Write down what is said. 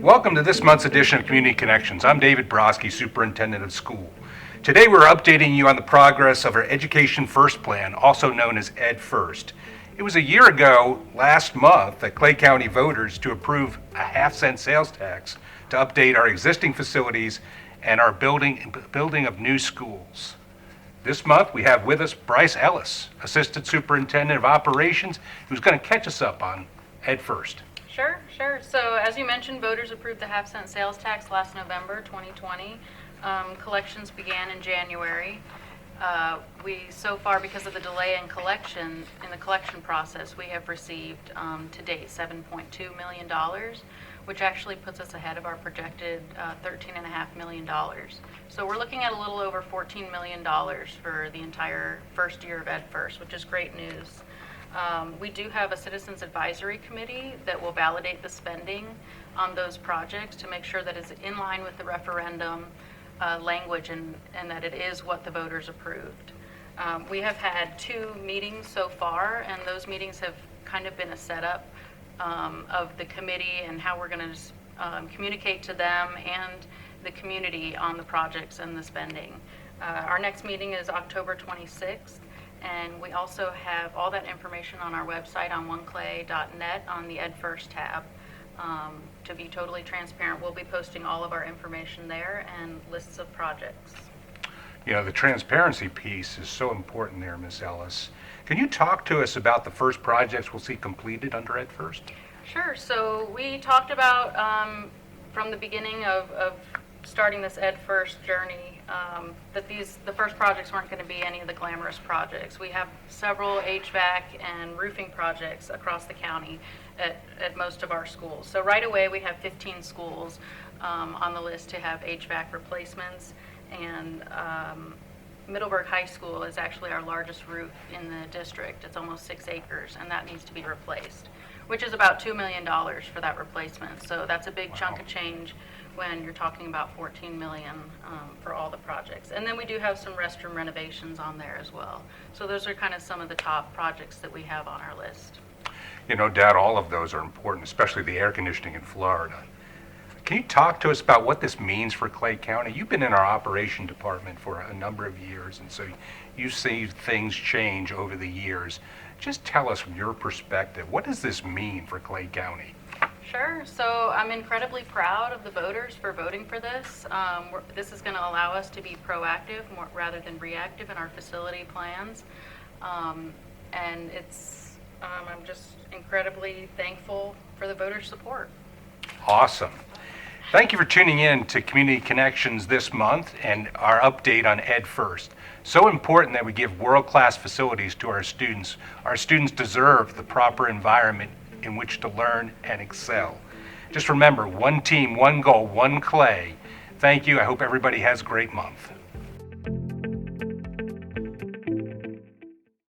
Welcome to this month's edition of Community Connections. I'm David Broski, Superintendent of School. Today we're updating you on the progress of our Education First plan, also known as EdFIRST. It was a year ago, last month, that Clay County voters to approve a half-cent sales tax to update our existing facilities and our building of new schools. This month we have with us Bryce Ellis, Assistant Superintendent of Operations, who's going to catch us up on EdFIRST. Sure. So as you mentioned, voters approved the half-cent sales tax last November 2020. Collections began in January. So far, because of the delay in the collection process, we have received to date $7.2 million, which actually puts us ahead of our projected $13.5 million. So we're looking at a little over $14 million for the entire first year of EdFIRST, which is great news. We do have a Citizens Advisory Committee that will validate the spending on those projects to make sure that it's in line with the referendum language and that it is what the voters approved. We have had 2 meetings so far, and those meetings have kind of been a setup of the committee and how we're going to communicate to them and the community on the projects and the spending. Our next meeting is October 26th. And we also have all that information on our website on oneclay.net on the EdFIRST tab. To be totally transparent, we'll be posting all of our information there and lists of projects. You know, the transparency piece is so important there, Ms. Ellis. Can you talk to us about the first projects we'll see completed under EdFIRST? Sure. So we talked about from the beginning of starting this EdFIRST journey that the first projects weren't going to be any of the glamorous projects. We have several HVAC and roofing projects across the county at most of our schools. So right away we have 15 schools on the list to have HVAC replacements, and Middleburg High School is actually our largest roof in the district. It's almost 6 acres, and that needs to be replaced, which is about $2 million for that replacement. So that's a big chunk of change when you're talking about $14 million for all the projects. And then we do have some restroom renovations on there as well. So those are kind of some of the top projects that we have on our list. You know, no doubt all of those are important, especially the air conditioning in Florida. Can you talk to us about what this means for Clay County? You've been in our operation department for a number of years, and so you see things change over the years. Just tell us from your perspective, what does this mean for Clay County? Sure. So I'm incredibly proud of the voters for voting for this. This is going to allow us to be proactive rather than reactive in our facility plans. And I'm just incredibly thankful for the voters' support. Awesome. Thank you for tuning in to Community Connections this month and our update on EdFIRST. So important that we give world-class facilities to our students. Our students deserve the proper environment in which to learn and excel. Just remember, one team, one goal, one Clay. Thank you. I hope everybody has a great month.